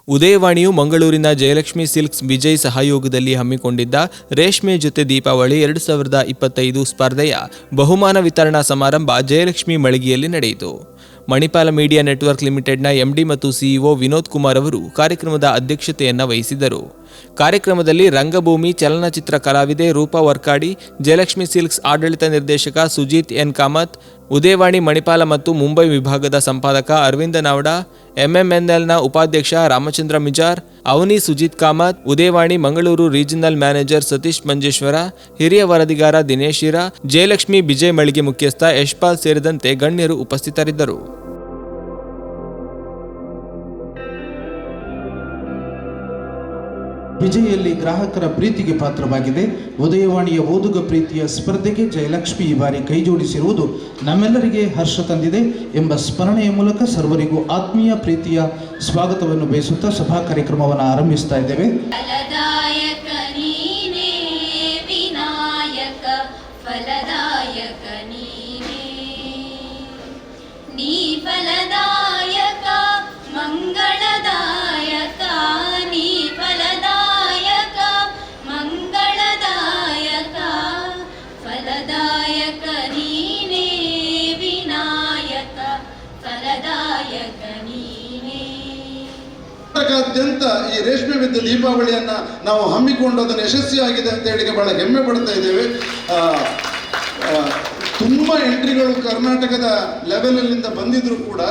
ಉದಯವಾಣಿಯು ಮಂಗಳೂರಿನ ಜಯಲಕ್ಷ್ಮಿ ಸಿಲ್ಕ್ಸ್ ವಿಜಯ್ ಸಹಯೋಗದಲ್ಲಿ ಹಮ್ಮಿಕೊಂಡಿದ್ದ ರೇಷ್ಮೆ ಜೊತೆ ದೀಪಾವಳಿ 2025 ಸ್ಪರ್ಧೆಯ ಬಹುಮಾನ ವಿತರಣಾ ಸಮಾರಂಭ ಜಯಲಕ್ಷ್ಮಿ ಮಳಿಗೆಯಲ್ಲಿ ನಡೆಯಿತು. ಮಣಿಪಾಲ ಮೀಡಿಯಾ ನೆಟ್ವರ್ಕ್ ಲಿಮಿಟೆಡ್ನ ಎಂಡಿ ಮತ್ತು ಸಿಇಒ ವಿನೋದ್ ಕುಮಾರ್ ಅವರು ಕಾರ್ಯಕ್ರಮದ ಅಧ್ಯಕ್ಷತೆಯನ್ನು ವಹಿಸಿದ್ದರು. ಕಾರ್ಯಕ್ರಮದಲ್ಲಿ ರಂಗಭೂಮಿ ಚಲನಚಿತ್ರ ಕಲಾವಿದೆ ರೂಪಾ ವರ್ಕಾಡಿ, ಜಯಲಕ್ಷ್ಮಿ ಸಿಲ್ಕ್ಸ್ ಆಡಳಿತ ನಿರ್ದೇಶಕ ಸುಜಿತ್ ಎನ್ ಕಾಮತ್, ಉದಯವಾಣಿ ಮಣಿಪಾಲ ಮತ್ತು ಮುಂಬೈ ವಿಭಾಗದ ಸಂಪಾದಕ ಅರವಿಂದ ನಾವಡಾ, ಎಂಎಂಎನ್ಎಲ್ನ ಉಪಾಧ್ಯಕ್ಷ ರಾಮಚಂದ್ರ ಮಿಜಾರ್, ಅವನಿ ಸುಜಿತ್ ಕಾಮತ್, ಉದಯವಾಣಿ ಮಂಗಳೂರು ರೀಜನಲ್ ಮ್ಯಾನೇಜರ್ ಸತೀಶ್ ಮಂಜೇಶ್ವರ, ಹಿರಿಯ ವರದಿಗಾರ ದಿನೇಶ್ ಹಿರಾ, ಜಯಲಕ್ಷ್ಮಿ ವಿಜಯ್ ಮಳಿಗೆ ಮುಖ್ಯಸ್ಥ ಯಶ್ಪಾಲ್ ಸೇರಿದಂತೆ ಗಣ್ಯರು ಉಪಸ್ಥಿತರಿದ್ದರು. ವಿಜಯಲ್ಲಿ ಗ್ರಾಹಕರ ಪ್ರೀತಿಗೆ ಪಾತ್ರವಾಗಿದೆ. ಉದಯವಾಣಿಯ ಓದುಗ ಪ್ರೀತಿಯ ಸ್ಪರ್ಧೆಗೆ ಜಯಲಕ್ಷ್ಮಿ ಈ ಬಾರಿ ಕೈಜೋಡಿಸಿರುವುದು ನಮ್ಮೆಲ್ಲರಿಗೆ ಹರ್ಷ ತಂದಿದೆ ಎಂಬ ಸ್ಮರಣೆಯ ಮೂಲಕ ಸರ್ವರಿಗೂ ಆತ್ಮೀಯ ಪ್ರೀತಿಯ ಸ್ವಾಗತವನ್ನು ಬಯಸುತ್ತಾ ಸಭಾ ಕಾರ್ಯಕ್ರಮವನ್ನು ಆರಂಭಿಸ್ತಾ ಇದ್ದೇವೆ. ಾದ್ಯಂತ ಈ ರೇಷ್ಮೆ ವಿದ್ದ ದೀಪಾವಳಿಯನ್ನು ನಾವು ಹಮ್ಮಿಕೊಂಡು ಅದನ್ನು ಯಶಸ್ವಿಯಾಗಿದೆ ಅಂತ ಹೇಳಿ ಬಹಳ ಹೆಮ್ಮೆ ಪಡ್ತಾ ಇದ್ದೇವೆ. ತುಂಬ ಎಂಟ್ರಿಗಳು ಕರ್ನಾಟಕದ ಲೆವೆಲಲ್ಲಿಂದ ಬಂದಿದ್ರು ಕೂಡ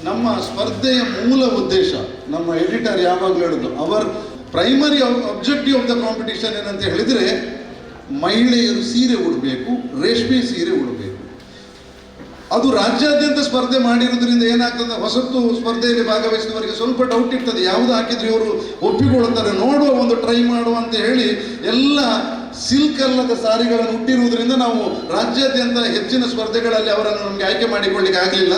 ನಮ್ಮ ಸ್ಪರ್ಧೆಯ ಮೂಲ ಉದ್ದೇಶ, ನಮ್ಮ ಎಡಿಟರ್ ಯಾವಾಗಲೂ ಹೇಳೋದು, our primary objective of the competition ಏನಂತ ಹೇಳಿದರೆ ಮಹಿಳೆಯರು ಸೀರೆ ಉಡಬೇಕು, ರೇಷ್ಮೆ ಸೀರೆ ಉಡಬೇಕು. ಅದು ರಾಜ್ಯಾದ್ಯಂತ ಸ್ಪರ್ಧೆ ಮಾಡಿರೋದ್ರಿಂದ ಏನಾಗ್ತದೆ, ಹೊಸತು ಸ್ಪರ್ಧೆಯಲ್ಲಿ ಭಾಗವಹಿಸಿದವರಿಗೆ ಸ್ವಲ್ಪ ಡೌಟ್ ಇರ್ತದೆ, ಯಾವುದು ಹಾಕಿದ್ರೆ ಇವರು ಒಪ್ಪಿಕೊಳ್ತಾರೆ, ನೋಡುವ ಒಂದು ಟ್ರೈ ಮಾಡುವ ಅಂತ ಹೇಳಿ ಎಲ್ಲ ಸಿಲ್ಕ್ ಅಲ್ಲದ ಸಾರಿಗಳನ್ನು ಹುಟ್ಟಿರುವುದರಿಂದ ನಾವು ರಾಜ್ಯಾದ್ಯಂತ ಹೆಚ್ಚಿನ ಸ್ಪರ್ಧೆಗಳಲ್ಲಿ ಅವರನ್ನು ನಮಗೆ ಆಯ್ಕೆ ಮಾಡಿಕೊಳ್ಳಿಕ್ಕೆ ಆಗಲಿಲ್ಲ.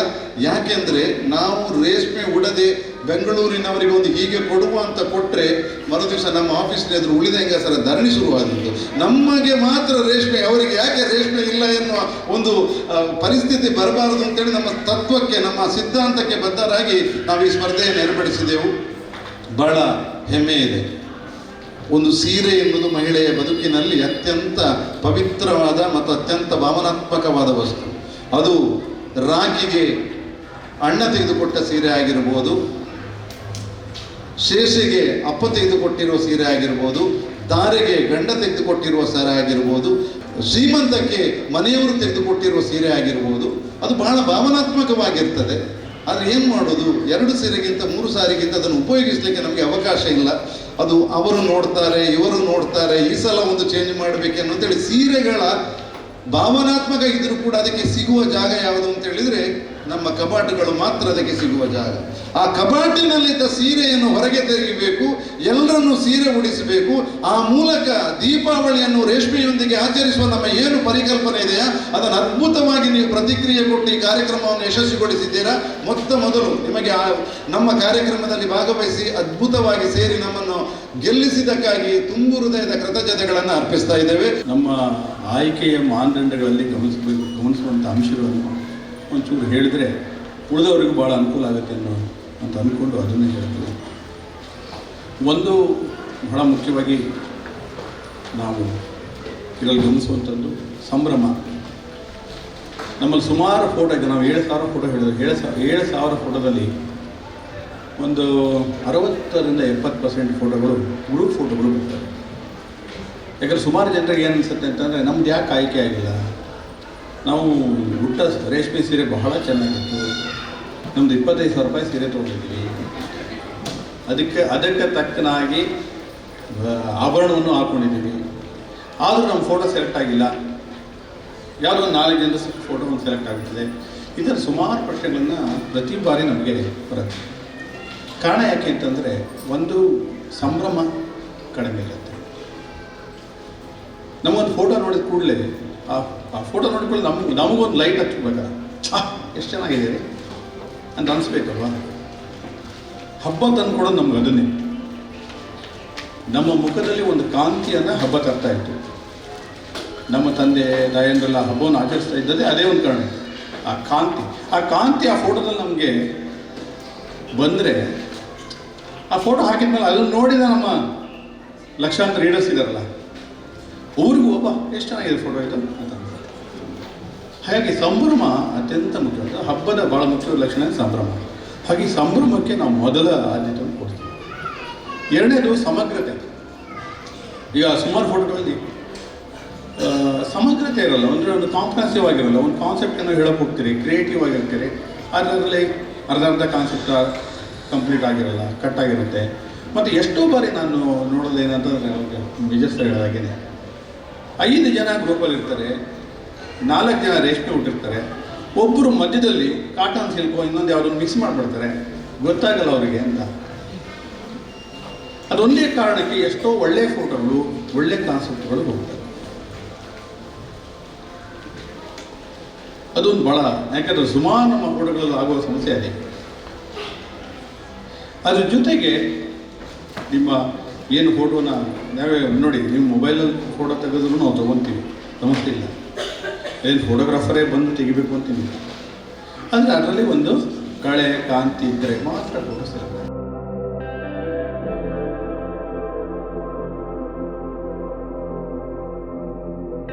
ಯಾಕೆಂದರೆ ನಾವು ರೇಷ್ಮೆ ಉಡದೆ ಬೆಂಗಳೂರಿನವರಿಗೆ ಒಂದು ಹೀಗೆ ಕೊಡುವ ಅಂತ ಕೊಟ್ಟರೆ ಮರುದಿವಸ ನಮ್ಮ ಆಫೀಸ್ನ ಎದುರು ಉಳಿದ ಹೆಂಗಸರ ಧರಣಿ ಶುರುವಾದದ್ದು. ನಮಗೆ ಮಾತ್ರ ರೇಷ್ಮೆ, ಅವರಿಗೆ ಯಾಕೆ ರೇಷ್ಮೆ ಇಲ್ಲ ಎನ್ನುವ ಒಂದು ಪರಿಸ್ಥಿತಿ ಬರಬಾರದು ಅಂತೇಳಿ ನಮ್ಮ ತತ್ವಕ್ಕೆ, ನಮ್ಮ ಸಿದ್ಧಾಂತಕ್ಕೆ ಬದ್ಧರಾಗಿ ನಾವು ಈ ಸ್ಪರ್ಧೆಯನ್ನು ಏರ್ಪಡಿಸಿದೆವು. ಬಹಳ ಹೆಮ್ಮೆ ಇದೆ. ಒಂದು ಸೀರೆ ಎನ್ನುವುದು ಮಹಿಳೆಯ ಬದುಕಿನಲ್ಲಿ ಅತ್ಯಂತ ಪವಿತ್ರವಾದ ಮತ್ತು ಅತ್ಯಂತ ಭಾವನಾತ್ಮಕವಾದ ವಸ್ತು. ಅದು ರಾಖಿಗೆ ಅಣ್ಣ ತೆಗೆದುಕೊಟ್ಟ ಸೀರೆ ಆಗಿರ್ಬೋದು, ಶೇಷೆಗೆ ಅಪ್ಪ ತೆಗೆದುಕೊಟ್ಟಿರುವ ಸೀರೆ ಆಗಿರ್ಬೋದು, ಧಾರೆಗೆ ಗಂಡ ತೆಗೆದುಕೊಟ್ಟಿರುವ ಸೀರೆ ಆಗಿರ್ಬೋದು, ಶ್ರೀಮಂತಕ್ಕೆ ಮನೆಯವರು ತೆಗೆದುಕೊಟ್ಟಿರುವ ಸೀರೆ ಆಗಿರ್ಬೋದು, ಅದು ಬಹಳ ಭಾವನಾತ್ಮಕವಾಗಿರ್ತದೆ. ಆದರೆ ಏನು ಮಾಡೋದು, 2 ಸೀರೆಗಿಂತ 3 ಸಾರಿಗಿಂತ ಅದನ್ನು ಉಪಯೋಗಿಸಲಿಕ್ಕೆ ನಮಗೆ ಅವಕಾಶ ಇಲ್ಲ. ಅದು ಅವರು ನೋಡ್ತಾರೆ, ಇವರು ನೋಡ್ತಾರೆ, ಈ ಸಲ ಒಂದು ಚೇಂಜ್ ಮಾಡಬೇಕೆನ್ನೋಂತೇಳಿ ಸೀರೆಗಳ ಭಾವನಾತ್ಮಕ ಇದ್ರೂ ಕೂಡ ಅದಕ್ಕೆ ಸಿಗುವ ಜಾಗ ಯಾವುದು ಅಂತ ಹೇಳಿದರೆ ನಮ್ಮ ಕಬಾಟುಗಳು ಮಾತ್ರ ಅದಕ್ಕೆ ಸಿಗುವ ಜಾಗ. ಆ ಕಬಾಟಿನಲ್ಲಿದ್ದ ಸೀರೆಯನ್ನು ಹೊರಗೆ ತೆಗೆಯಬೇಕು, ಎಲ್ಲರನ್ನೂ ಸೀರೆ ಉಡಿಸಬೇಕು. ಆ ಮೂಲಕ ದೀಪಾವಳಿಯನ್ನು ರೇಷ್ಮೆಯೊಂದಿಗೆ ಆಚರಿಸುವ ನಮ್ಮ ಏನು ಪರಿಕಲ್ಪನೆ ಇದೆಯಾ ಅದನ್ನು ಅದ್ಭುತವಾಗಿ ನೀವು ಪ್ರತಿಕ್ರಿಯೆ ಕೊಟ್ಟು ಈ ಕಾರ್ಯಕ್ರಮವನ್ನು ಯಶಸ್ವಿಗೊಳಿಸಿದ್ದೀರಾ. ಮೊದಲು ನಿಮಗೆ ನಮ್ಮ ಕಾರ್ಯಕ್ರಮದಲ್ಲಿ ಭಾಗವಹಿಸಿ ಅದ್ಭುತವಾಗಿ ಸೇರಿ ನಮ್ಮನ್ನು ಗೆಲ್ಲಿಸಿದ್ದಕ್ಕಾಗಿ ತುಂಬು ಹೃದಯದ ಕೃತಜ್ಞತೆಗಳನ್ನು ಅರ್ಪಿಸ್ತಾ ಇದ್ದೇವೆ. ನಮ್ಮ ಆಯ್ಕೆಯ ಮಾನದಂಡಗಳಲ್ಲಿ ಗಮನಿಸುವಂಥ ಅಂಶಗಳನ್ನು ಒಂಚೂರು ಹೇಳಿದರೆ ಉಳಿದವರಿಗೂ ಭಾಳ ಅನುಕೂಲ ಆಗುತ್ತೆ ಅಂತ ಅಂದ್ಕೊಂಡು ಅದನ್ನೇ ಹೇಳ್ತೀವಿ. ಒಂದು ಬಹಳ ಮುಖ್ಯವಾಗಿ ನಾವು ಇದರಲ್ಲಿ ಗಮನಿಸುವಂಥದ್ದು ಸಂಭ್ರಮ. ನಮ್ಮಲ್ಲಿ ಸುಮಾರು ಫೋಟೋ ಇದೆ. ನಾವು 7,000 ಫೋಟೋ ಹೇಳಿದ್ರೆ 7,000 ಫೋಟೋದಲ್ಲಿ ಒಂದು 60% 70% ಫೋಟೋಗಳು ಗ್ರೂಪ್ ಫೋಟೋಗಳು ಬರ್ತವೆ. ಯಾಕಂದರೆ ಸುಮಾರು ಜನರಿಗೆ ಏನು ಅನಿಸುತ್ತೆ ಅಂತಂದರೆ ನಮ್ದು ಯಾಕೆ ಆಯ್ಕೆ ಆಗಿಲ್ಲ, ನಾವು ಉಟ್ಟ ರೇಷ್ಮೆ ಸೀರೆ ಬಹಳ ಚೆನ್ನಾಗಿತ್ತು, ನಮ್ಮದು 25,000 ರೂಪಾಯಿ ಸೀರೆ ತೊಗೊಂಡಿದ್ವಿ, ಅದಕ್ಕೆ ತಕ್ಕನಾಗಿ ಆಭರಣವನ್ನು ಹಾಕ್ಕೊಂಡಿದ್ದೀವಿ, ಆದರೂ ನಮ್ಮ ಫೋಟೋ ಸೆಲೆಕ್ಟ್ ಆಗಿಲ್ಲ, ಯಾವುದೋ ಒಂದು 4 ಜನರ ಫೋಟೋ ಒಂದು ಸೆಲೆಕ್ಟ್ ಆಗುತ್ತದೆ. ಇದರ ಸುಮಾರು ಪ್ರಶ್ನೆಗಳನ್ನು ಪ್ರತಿ ಬಾರಿ ನಮಗೆ ಬರುತ್ತೆ. ಕಾರಣ ಯಾಕೆ ಅಂತಂದರೆ ಒಂದು ಸಂಭ್ರಮ ಕಡಿಮೆ ಇರುತ್ತೆ. ನಮಗೊಂದು ಫೋಟೋ ನೋಡಿದ ಕೂಡಲೇ ಆ ಫೋಟೋ ನೋಡಿಕೊಳ್ಳಿ ನಮಗೊಂದು ಲೈಟ್ ಹಚ್ಬೇಕಲ್ಲ, ಎಷ್ಟು ಚೆನ್ನಾಗಿದೆ ಅಂತ ಅನಿಸ್ಬೇಕಲ್ವ. ಹಬ್ಬ ತಂದುಕೊಡೋದು ನಮ್ಗೆ ಅದನ್ನೇ. ನಮ್ಮ ಮುಖದಲ್ಲಿ ಒಂದು ಕಾಂತಿಯನ್ನು ಹಬ್ಬ ತರ್ತಾ ಇತ್ತು. ನಮ್ಮ ತಂದೆ ತಾಯಂದ್ರೆಲ್ಲ ಹಬ್ಬವನ್ನು ಆಚರಿಸ್ತಾ ಇದ್ದದೇ ಅದೇ ಒಂದು ಕಾರಣ, ಆ ಕಾಂತಿ. ಆ ಫೋಟೋದಲ್ಲಿ ನಮಗೆ ಬಂದರೆ ಆ ಫೋಟೋ ಹಾಕಿದ್ಮೇಲೆ ಅದನ್ನು ನೋಡಿದ ನಮ್ಮ ಲಕ್ಷಾಂತರ ರೀಡರ್ಸ್ ಇದ್ದಾರಲ್ಲ, ಅವ್ರಿಗೂ ಒಬ್ಬ ಎಷ್ಟು ಚೆನ್ನಾಗಿದೆ ಫೋಟೋ ಇದು ಅಂತ. ಹಾಗಾಗಿ ಸಂಭ್ರಮ ಅತ್ಯಂತ ಮುಖ್ಯ. ಹಬ್ಬದ ಭಾಳ ಮುಖ್ಯವಾದ ಲಕ್ಷಣ ಸಂಭ್ರಮ. ಹಾಗೆ ಈ ಸಂಭ್ರಮಕ್ಕೆ ನಾವು ಮೊದಲ ಆದ್ಯತೆಯನ್ನು ಕೊಡ್ತೀವಿ. ಎರಡನೇದು ಸಮಗ್ರತೆ. ಈಗ ಸುಮಾರು ಫೋಟೋಗಳಲ್ಲಿ ಸಮಗ್ರತೆ ಇರಲ್ಲ, ಒಂದು ಕಾಂಪ್ರಹೆನ್ಸಿವ್ ಆಗಿರಲ್ಲ. ಒಂದು ಕಾನ್ಸೆಪ್ಟನ್ನು ಹೇಳಕ್ಕೆ ಹೋಗ್ತೀರಿ, ಕ್ರಿಯೇಟಿವ್ ಆಗಿರ್ತೀರಿ, ಅದರಲ್ಲಿ ಅರ್ಧ ಕಾನ್ಸೆಪ್ಟ್ ಕಂಪ್ಲೀಟ್ ಆಗಿರಲ್ಲ, ಕಟ್ ಆಗಿರುತ್ತೆ. ಮತ್ತು ಎಷ್ಟೋ ಬಾರಿ ನಾನು ನೋಡೋದು ಏನಂತಂದರೆ, ವಿಜಯ್ ಸರ್ ಹೇಳಿದಾಗೇನೆ 5 ಜನ ಗ್ರೂಪಲ್ಲಿ ಇರ್ತಾರೆ, 4 ಜನ ರೇಷ್ಮೆ ಹುಟ್ಟಿರ್ತಾರೆ, ಒಬ್ಬರು ಮಧ್ಯದಲ್ಲಿ ಕಾಟನ್ ಸಿಲ್ಕೋ ಇನ್ನೊಂದು ಯಾವುದನ್ನು ಮಿಕ್ಸ್ ಮಾಡಿಬಿಡ್ತಾರೆ, ಗೊತ್ತಾಗಲ್ಲ ಅವರಿಗೆ ಅಂತ. ಅದೊಂದೇ ಕಾರಣಕ್ಕೆ ಎಷ್ಟೋ ಒಳ್ಳೆಯ ಫೋಟೋಗಳು, ಒಳ್ಳೆ ಕಾನ್ಸೆಪ್ಟ್ಗಳು ಹೋಗ್ತವೆ. ಅದೊಂದು ಭಾಳ, ಯಾಕಂದರೆ ಸುಮಾರು ನಮ್ಮ ಫೋಟೋಗಳಲ್ಲಿ ಆಗುವ ಸಮಸ್ಯೆ ಅದೇ. ಅದ್ರ ಜೊತೆಗೆ ನಿಮ್ಮ ಏನು ಫೋಟೋನ ನಾವೇ ನೋಡಿ, ನೀವು ಮೊಬೈಲಲ್ಲಿ ಫೋಟೋ ತೆಗೆದ್ರೂ ನಾವು ತೊಗೊತೀವಿ, ಸಮಸ್ಯೆ ಇಲ್ಲ. ಏನು ಫೋಟೋಗ್ರಾಫರೇ ಬಂದು ತೆಗಿಬೇಕು ಅಂತೀನಿ, ಅಂದರೆ ಅದರಲ್ಲಿ ಒಂದು ಕಳೆ ಕಾಂತಿ ಇದ್ದರೆ ಮಾತ್ರ ಫೋಟೋ ಸಿಗುತ್ತೆ.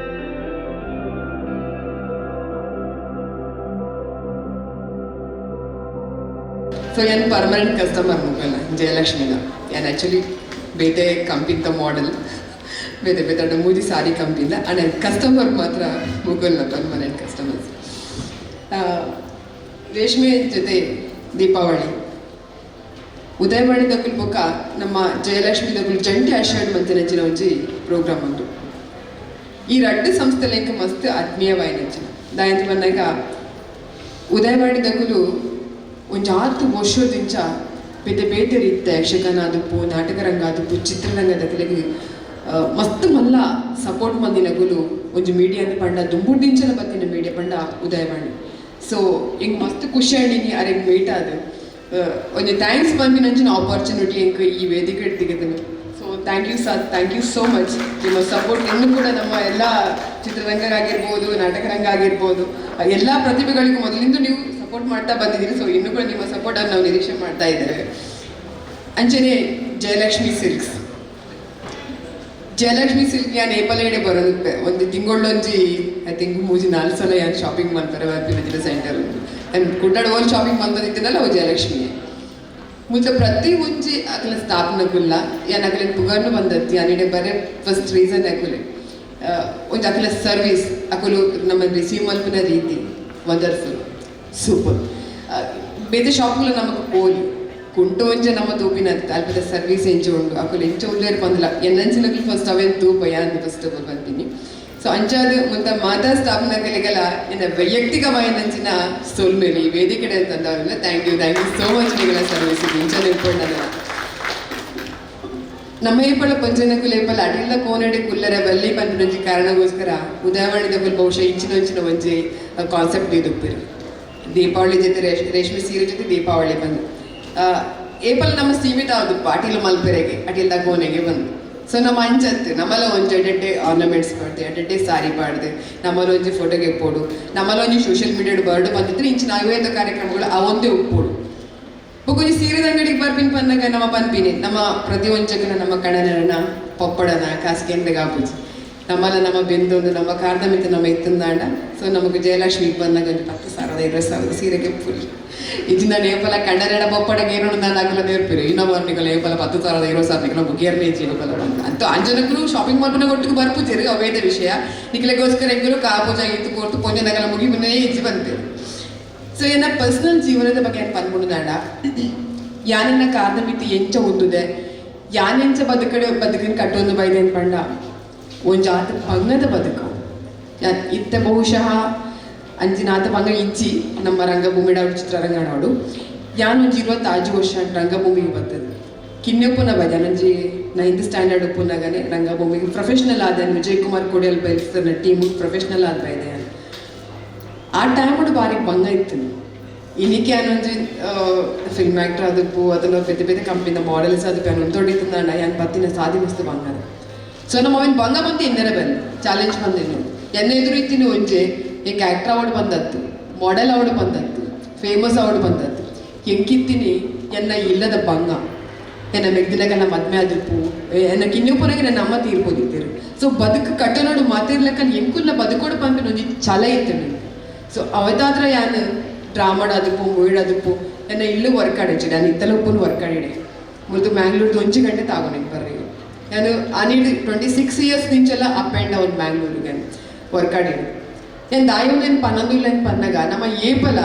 ಸೊ ಏನು ಪರ್ಮನೆಂಟ್ ಕಸ್ಟಮರ್ ಮುಗಲ್ಲ ಜಯಲಕ್ಷ್ಮಿನ. ಏನು ಆ್ಯಕ್ಚುಲಿ ಬೇತೆ ಕಂಪಿಂದ ಮಾಡೆಲ್ ಬೇತೆ ಮೂಜಿ ಸಾರಿ ಕಂಪಿಂದ ಆ್ಯಂಡ್ ಕಸ್ಟಮರ್ ಮಾತ್ರ ಮುಗಲ್ಲ ಪರ್ಮನೆಂಟ್ ಕಸ್ಟಮರ್ಸ್. ರೇಷ್ಮೆ ಜೊತೆ ದೀಪಾವಳಿ ಉದಯವಾಣಿ ದಕ್ಕಲ್ ಬೊಕ್ಕ ನಮ್ಮ ಜಯಲಕ್ಷ್ಮಿ ದಕ್ಕಲ್ ಜಂಟಿ ಆಷಾಢ ಮಂತಿನಂಚಿನ ಒಂಜಿ ಪ್ರೋಗ್ರಾಮ್ ಉಂಟು. ಈ 2 ಸಂಸ್ಥೆಲ ಇಂಕ ಮಸ್ತ್ ಆತ್ಮೀಯವಾಯಿನಂಚಿನ ದಾಯಂತ ಬಂದಾಗ ಉದಯವಾಣಿ ದಕ್ಕಲು ಒಂದು 6 ವರ್ಷದಿಂದ ಬೇತೆ ರೀತಿಯ ಯಕ್ಷಗಾನ ಆದಪ್ಪು, ನಾಟಕ ರಂಗ ಆದಪ್ಪು, ಚಿತ್ರರಂಗದ ಕೆಳಗೆ ಮಸ್ತ್ ಮಲ್ಲ ಸಪೋರ್ಟ್ ಮಂದಿನಗುಲು ಒಂದು ಮೀಡಿಯಾದ ಪಂಡ ದುಂಬುಡ್ದಿಂಚಲ ಬತ್ತಿನ ಮೀಡಿಯಾ ಪಂಡ ಉದಯವಾಣಿ. ಸೊ ಹಿಂಗೆ ಮಸ್ತ್ ಖುಷಿ ಆಡಿನಿ ಅರೆಗೆ ಮೀಟ್ ಆದ ಒಂದು ಥ್ಯಾಂಕ್ಸ್ ಬಂದಿನಂಚಿನ ಆಪರ್ಚುನಿಟಿ ಇಂಕ ಈ ವೇದಿಕೆ ತೆಗೆದನು. So thank you sir, thank you so much. ನಿಮ್ಮ ಸಪೋರ್ಟ್ ಇನ್ನೂ ಕೂಡ ನಮ್ಮ ಎಲ್ಲ ಚಿತ್ರರಂಗ ಆಗಿರ್ಬೋದು, ನಾಟಕ ರಂಗ ಆಗಿರ್ಬೋದು, ಎಲ್ಲ ಪ್ರತಿಭೆಗಳಿಗೂ ಮೊದಲಿಂದ ನೀವು ಸಪೋರ್ಟ್ ಮಾಡ್ತಾ ಬಂದಿದ್ದೀರಿ. ಸೊ ಇನ್ನೂ ಕೂಡ ನಿಮ್ಮ ಸಪೋರ್ಟನ್ನು ನಾವು ನಿರೀಕ್ಷೆ ಮಾಡ್ತಾ ಇದ್ದೇವೆ. ಅಂಚನೆ ಜಯಲಕ್ಷ್ಮಿ ಸಿಲ್ಕ್ಸ್ ಯಾನ್ ಏಪಲೇಡೆ ಬರೋದಕ್ಕೆ ಒಂದು ತಿಂಗಳೊಂಜಿ ಐ ಥಿಂಕ್ 3-4 ಸಲ ಯಾನ್ ಶಾಪಿಂಗ್ ಮಾಡ್ತಾರೆ ವಿಜಿಟ ಸೆಂಟರ್ ಆ್ಯಂಡ್ ಕುಡ್ಡಾಡ ಓಲ್ ಶಾಪಿಂಗ್ ಬಂದಿದ್ದನಲ್ಲ ಅವು ಜಯಲಕ್ಷ್ಮಿ ಮುಂಚೆ ಪ್ರತಿ ಮುಂಚೆ ಅಕಲ ಸ್ಥಾಪನೆಗುಲ್ಲ ಯಾನ್ ಅಕಲಿನ ಪುಗರ್ನು ಬಂದದ್ದು ಯಾನಿಡೆ ಬರೇ ಫಸ್ಟ್ ರೀಸನ್ ಅಕಲೆ ಒಂದು ಅಕಲ ಸರ್ವಿಸ್ ಅಕಲು ನಮ್ಮ ರಿಸೀವ್ ಮಲ್ಪಿನ ರೀತಿ ವಂಡರ್ಫುಲ್ ಸೂಪರ್. ಬೇರೆ ಶಾಪ್ಗಳು ನಮಗೆ ಪೋಲಿ ಕುಂಟು ಒಂಚೆ ನಮ್ಮ ತೂಪಿನ ಅಲ್ಪದ ಸರ್ವಿಸ್ ಎಂಚು ಉಂಡು ಅಕಲು ಎಂಚ ಉಳ್ಳೇರು ಬಂದಿಲ್ಲ ಎನ್ನಂಚಿನಗಳು ಫಸ್ಟ್ ಅವೇನು ತೂಪ ಯಾನ್ ಫಸ್ಟ್ ಆಫ್ ಆಲ್ ಬರ್ತೀನಿ. ಸೊ ಅಂಚಾದ ಮುಂತ ಮಾತಾ ಸ್ಥಾಪನೆಗಳಿಗೆಲ್ಲ ಎನ್ನ ವೈಯಕ್ತಿಕವಾಯಿನಂಚಿನ ಸೊಲ್ಮೇಲಿ ವೇದಿಕೆ ಅಂತಂದವರೆಲ್ಲ ಥ್ಯಾಂಕ್ ಯು ಸೋ ಮಚ್ ನಿಗಳ ಸರ್ವಿಸ್ ಇಂಚ ನಿಂತ್ಕೊಂಡಲ್ಲ. ನಮ್ಮ ಏಪಳ ಪಂಚನಕ್ಕೂ ಲೇಪಲ್ ಅಡಿಲ್ಲ ಕೋನಡೆ ಕುಲ್ಲರ ಬಲ್ಲಿ ಬಂದಿನಂಚಿ ಕಾರಣಗೋಸ್ಕರ ಉದಯವಾಣಿದಕ್ಕೂ ಬಹುಶಃ ಇಂಚಿನ ಒಂಜಿ ಕಾನ್ಸೆಪ್ಟ್ ಇದುಪ್ಪಿರು. ದೀಪಾವಳಿ ಜೊತೆ ರೇಷ್ಮೆ ಸೀರೆ ಜೊತೆ ದೀಪಾವಳಿ ಬಂದು ಏಪಲ್ ನಮ್ಮ ಸೀಮಿತ ಆದು ಅಟಿಲ್ ಮಲ್ಪೆರೆಗೆ ಅಟಿಲ್ದ ಕೋನೆಗೆ ಬಂದು. ಸೊ ನಮ್ಮ ಅಂಚತ್ತು ನಮ್ಮಲ್ಲ ಒಂಜಿ ಎಡ್ಡೆ ಆರ್ನಮೆಂಟ್ಸ್ ಪಾಡ್ದೆ ಎಡ್ಡೆ ಸಾರಿ ಪಾಡ್ದೆ ನಮ್ಮಲ್ಲಿ ಒಂಜಿ ಫೋಟೋಗೆ ಇಪ್ಪೋಡು ನಮ್ಮಲ್ಲಿ ಒಂಜಿ ಸೋಷಿಯಲ್ ಮೀಡಿಯಾಡ್ ಬರ್ಡ್ ಬಂದಿದ್ರೆ ಇಂಚಿನ ಆಯುರ್ವೇದ ಕಾರ್ಯಕ್ರಮಗಳು ಅವೊಂದೇ ಉಪ್ಪೋಡು ಬೊಕೊಂಜಿ ಸೀರೆದ ಅಂಗಡಿಗೆ ಬರ್ಪಿನ ಪನ್ನಾಗ ನಮ್ಮ ಪನ್ಪಿನಿ ನಮ್ಮ ಪ್ರತಿ ಒಂಚಕನ ನಮ್ಮ ಕಣನರನ ಪಪ್ಪಡನ ಕಾಸ್ಕೆಂದಾಗ ಆಪುಜಿ ನಮ್ಮಲ್ಲ ನಮ್ಮ ಬೆಂದೊಂದು ನಮ್ಮ ಕಾರ್ದಮಿತ ನಮ್ಮ ಎತ್ತಂದಾಂಡ. ಸೊ ನಮಗೆ ಜಯಲಕ್ಷ್ಮಿಗೆ ಬಂದಾಗ ಒಂದು 10,000-20,000 ಸೀರೆಗೆ ಫುಲ್ ಇದನ್ನ ನೇಪಲ ಕಣ್ಣರೆಡ ಬೊಪ್ಪಡಗೆ ಏನೋ ನಾನು ಆಗಲ್ಲ ನೇರ್ಪಿರು ಇನ್ನೊಬ್ಬರ್ನಿಗಳ ನೇಪಲ 10,000-20,000 ನಮ್ಮ ಗೇರ್ನೇಜಿ ನೇಪಲ ಬಂದು ಅಂತೂ ಅಂಜನಕರು ಶಾಪಿಂಗ್ ಮಾಡ್ಬಿನ ಒಟ್ಟಿಗೆ ಬರ್ಪುಜೇರಿ ಅವೇದ ವಿಷಯ ನಿಖಲೆಗೋಸ್ಕರ ಹೆಂಗರು ಕಾಪೂಜ ಇತ್ತು ಕೊಟ್ಟು ಪೊಂಜನಗಲ ಮುಗಿ ಮುನ್ನೇ ಹೆಜ್ಜೆ ಬಂತೇವೆ. ಸೊ ಏನ ಪರ್ಸನಲ್ ಜೀವನದ ಬಗ್ಗೆ ಏನು ಪನ್ಕೊಂಡಾಂಡ ಯಾನೆನ್ನ ಕಾರ್ದಮಿತಿ ಎಂಚ ಹೊಂದಿದೆ ಯಾನೆಂಚ ಬದುಕಿನ ಕಟ್ಟೊಂದು ಬೈದೆ ಅನ್ಪಂಡ ಒಂಜಾತ ಪಂಗದ ಬದುಕು ಇತ್ತ ಬಹುಶಃ ಅಂಚಿನಾತ ಪಂಗ ಇಜ್ಜಿ ನಮ್ಮ ರಂಗಭೂಮಿಡ ಚಿತ್ರರಂಗ ನಾಡು ಯಾನ್ ಒಂಜಿ 25 ವರ್ಷ ರಂಗಭೂಮಿಗೆ ಬರ್ತದೆ ಕಿನ್ನೆಪ್ಪುನ ಬಜ ನಂಜಿ 9th ಸ್ಟ್ಯಾಂಡರ್ಡ್ ಉಪ್ಪುನಾಗನೆ ರಂಗಭೂಮಿಗೆ ಪ್ರೊಫೆಷನಲ್ ಆದ ವಿಜಯ್ ಕುಮಾರ್ ಕೋಡಿಯಲ್ ಬೈಲ್ಸ್ನ ಟೀಮ್ ಪ್ರೊಫೆಷನಲ್ ಆದ ಬೈದೆ ಆ ಟೈಮ್ ಬಾರಿ ಪಂಗ ಇತ್ತು. ಇನ್ನಿಕ್ಕೆ ಅನ್ನೊಂಜಿ ಫಿಲ್ಮ್ ಆ್ಯಕ್ಟರ್ ಅದಕ್ಕೂ ಅದನ್ನು ಬೇತೆ ಕಂಪ್ನಿದ ಮಾಡೆಲ್ಸ್ ಅದಕ್ಕೆ ಅನ್ನೊಂದು ತೊಡಿತಂದ ಯಾನ್ ಬತ್ತಿನ ಸಾಧಿ ಮಸ್ತು ಬಂಗದ. ಸೊ ನಮ್ಮ ಅವನ್ ಬಂಗ ಬಂದು ಇನ್ನರ ಬಂದು ಚಾಲೆಂಜ್ ಬಂದೇನು ಎನ್ನ ಎದುರು ಇತ್ತಿನ ಒಂಚೆ ಈಗ ಆ್ಯಕ್ಟರ್ ಅವಾರ್ಡ್ ಬಂದದ್ದು ಮಾಡೆಲ್ ಅವಾರ್ಡ್ ಬಂದದ್ದು ಫೇಮಸ್ ಅವಾರ್ಡ್ ಬಂದದ್ದು ಹೆಂಗಿತ್ತೀನಿ ಎನ್ನ ಇಲ್ಲದ ಬಂಗ ನನ್ನ ಮೆಗ್ದಿನಾಗ ಮದ್ಮೆ ಆದಿಪ್ಪು ನನಗೆ ಇನ್ನೂ ಪುನಗೆ ನನ್ನ ಅಮ್ಮ ತೀರ್ಬೋದಿದ್ದೀರು. ಸೊ ಬದುಕು ಕಟ್ಟನೋಡು ಮಾತಿರ್ಲಕ್ಕ ಎಂಕುಲ್ಲ ಬದುಕೋಡು ಪಂಪಿನ ಒಂದು ಛಲ ಇತ್ತು ನನಗೆ. ಸೊ ಅವತ್ತಾದ್ರೆ ಯಾನು ಡ್ರಾಮಾಡಾದಿಪ್ಪು ಮೂವಿಡಾದಿಪ್ಪು ನನ್ನ ಇಲ್ಲೂ ವರ್ಕ್ ಆಡಿಚ್ಚಿ ನಾನು ಇತ್ತಲ ಉಪ್ಪು ವರ್ಕ್ ಆಡಿಡೆ ಮೊದಲು ಮ್ಯಾಂಗ್ಳೂರ್ದು 1 ಗಂಟೆ ತಾಗೊಂಡಿಗೆ ಬರ್ರಿ ನಾನು ಅನಿಡ್ 26 ಇಯರ್ಸ್ ನಿಂಚೆಲ್ಲ ಅಪ್ ಆ್ಯಂಡ್ ಡೌನ್ ಮ್ಯಾಂಗ್ಳೂರಿಗೆ ವರ್ಕ್ ಆಡಿಡೆ. నేను దాయోనేను పనందులని పన్నగా నమ్మ ఏపల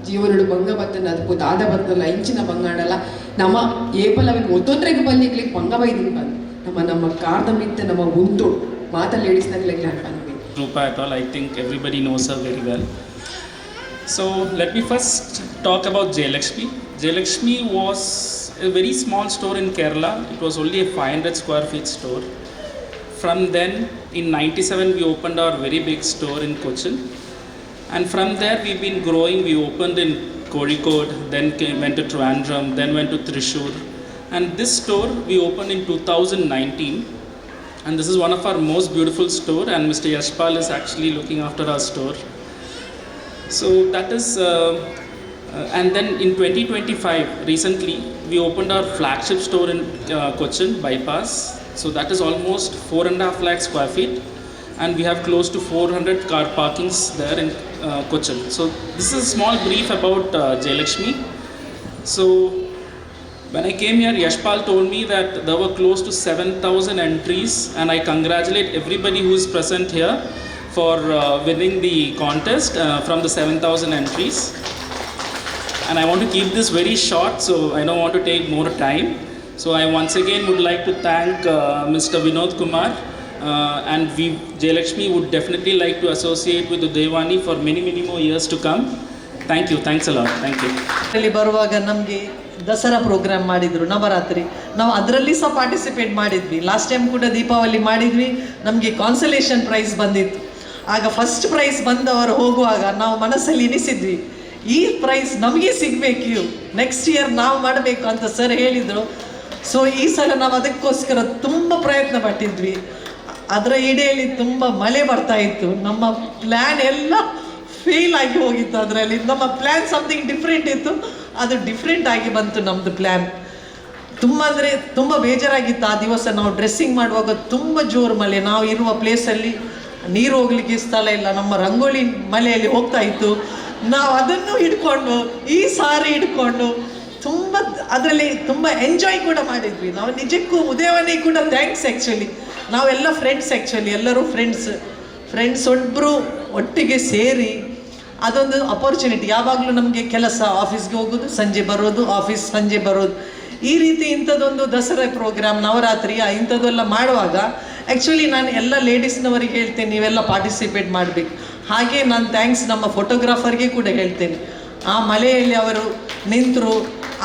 ಜೀವನಡು ಬಂಗ ಬತ್ತನ ಅದಕ್ಕೂ ದಾದ ಬತ್ತಲ್ಲ ಇಂಚಿನ ಬಂಗಾಡಲ್ಲ ನಮ್ಮ ಏಪಲ ಅವಿಗೆ ಒತ್ತೊಂದ್ರೆಗೆ ಬಲ್ಲಿಗ್ಲಿಕ್ಕೆ ಬಂಗ ಬೈದಿನಿ ಬಂದು ನಮ್ಮ ಕಾರ್ದ ಮಿತ್ತೆ ನಮ್ಮ ಉಂಟು ಮಾತಲ್ಲಿ ಹೇಳಿಸ್ದಾಗ್ಲಿಕ್ಕೆ ನಾನು ಬಂದ್ವಿ. Rupa at all, I think everybody knows her very well. So let me first talk about Jayalakshmi. Jayalakshmi was a very small store in Kerala. It was only a 500 square feet store. From then, in 97, we opened our very big store in Cochin. And from there, we've been growing. We opened in Kozhikode, then went to Trivandrum, then went to Thrissur. And this store, we opened in 2019. And this is one of our most beautiful store. And Mr. Yashpal is actually looking after our store. So that is, and then in 2025, recently, we opened our flagship store in Cochin, Bypass. So that is almost 4.5 lakh square feet, and we have close to 400 car parkings there in Cochin. So this is a small brief about Jayalakshmi. So when I came here, Yashpal told me that there were close to 7,000 entries, and I congratulate everybody who is present here for winning the contest from the 7,000 entries. And I want to keep this very short, so I don't want to take more time. So I once again would like to thank Mr. Vinod Kumar, and Jayalakshmi would definitely like to associate with Udayavani for many more years to come. Thank you, thanks a lot, thank you. ಇಲ್ಲಿ ಬರುವಾಗ ನಮಗೆ Dasara program ಮಾಡಿದರು, ನವರಾತ್ರಿ, ನಾವು ಅದರಲ್ಲಿ ಸಹ participate ಮಾಡಿದ್ವಿ. Last time ಕೂಡ ದೀಪಾವಳಿ ಮಾಡಿದ್ವಿ, ನಮಗೆ ಕಾನ್ಸಲೇಷನ್ ಪ್ರೈಸ್ ಬಂದಿತ್ತು. ಆಗ ಫಸ್ಟ್ ಪ್ರೈಸ್ ಬಂದವರು ಹೋಗುವಾಗ ನಾವು ಮನಸ್ಸಲ್ಲಿ ಎನಿಸಿದ್ವಿ, ಈ ಪ್ರೈಸ್ ನಮಗೆ ಸಿಗಬೇಕು, ನೆಕ್ಸ್ಟ್ ಇಯರ್ ನಾವು ಮಾಡಬೇಕು ಅಂತ ಸರ್ ಹೇಳಿದರು. ಸೊ ಈ ಸಲ ನಾವು ಅದಕ್ಕೋಸ್ಕರ ತುಂಬ ಪ್ರಯತ್ನ ಪಟ್ಟಿದ್ವಿ. ಅದರ ಇಡೆಯಲ್ಲಿ ತುಂಬ ಮಳೆ ಬರ್ತಾ ಇತ್ತು, ನಮ್ಮ ಪ್ಲ್ಯಾನ್ ಎಲ್ಲ ಫೇಲ್ ಆಗಿ ಹೋಗಿತ್ತು. ಅದರಲ್ಲಿ ನಮ್ಮ ಪ್ಲ್ಯಾನ್ ಸಮಥಿಂಗ್ ಡಿಫ್ರೆಂಟ್ ಇತ್ತು, ಅದು ಡಿಫ್ರೆಂಟ್ ಆಗಿ ಬಂತು ನಮ್ಮದು ಪ್ಲ್ಯಾನ್. ತುಂಬ ಅಂದರೆ ತುಂಬ ಬೇಜಾರಾಗಿತ್ತು ಆ ದಿವಸ. ನಾವು ಡ್ರೆಸ್ಸಿಂಗ್ ಮಾಡುವಾಗ ತುಂಬ ಜೋರು ಮಳೆ, ನಾವು ಇರುವ ಪ್ಲೇಸಲ್ಲಿ ನೀರು ಹೋಗಲಿಕ್ಕೆ ಸ್ಥಳ ಇಲ್ಲ, ನಮ್ಮ ರಂಗೋಲಿ ಮಳೆಯಲ್ಲಿ ಹೋಗ್ತಾ ಇತ್ತು. ನಾವು ಅದನ್ನು ಹಿಡ್ಕೊಂಡು ಈ ಸಾರಿ ಹಿಡ್ಕೊಂಡು ತುಂಬ ಅದರಲ್ಲಿ ತುಂಬ ಎಂಜಾಯ್ ಕೂಡ ಮಾಡಿದ್ವಿ. ನಾವು ನಿಜಕ್ಕೂ ಉದಯವನಿಗೆ ಕೂಡ ಥ್ಯಾಂಕ್ಸ್. ಆ್ಯಕ್ಚುಲಿ ನಾವೆಲ್ಲ ಫ್ರೆಂಡ್ಸ್, ಎಲ್ಲರೂ ಫ್ರೆಂಡ್ಸ್ ಒಟ್ಟಿಗೆ ಸೇರಿ ಅದೊಂದು ಅಪರ್ಚುನಿಟಿ. ಯಾವಾಗಲೂ ನಮಗೆ ಕೆಲಸ, ಆಫೀಸ್ಗೆ ಹೋಗೋದು, ಸಂಜೆ ಬರೋದು, ಆಫೀಸ್ ಸಂಜೆ ಬರೋದು, ಈ ರೀತಿ ಇಂಥದ್ದೊಂದು ದಸರಾ ಪ್ರೋಗ್ರಾಮ್, ನವರಾತ್ರಿ ಇಂಥದ್ದೆಲ್ಲ ಮಾಡುವಾಗ ಆ್ಯಕ್ಚುಲಿ ನಾನು ಎಲ್ಲ ಲೇಡೀಸ್ನವರಿಗೆ ಹೇಳ್ತೇನೆ, ನೀವೆಲ್ಲ ಪಾರ್ಟಿಸಿಪೇಟ್ ಮಾಡಬೇಕು. ಹಾಗೆ ನಾನು ಥ್ಯಾಂಕ್ಸ್ ನಮ್ಮ ಫೋಟೋಗ್ರಾಫರ್ಗೆ ಕೂಡ ಹೇಳ್ತೇನೆ. ಆ ಮಳೆಯಲ್ಲಿ ಅವರು ನಿಂತರು,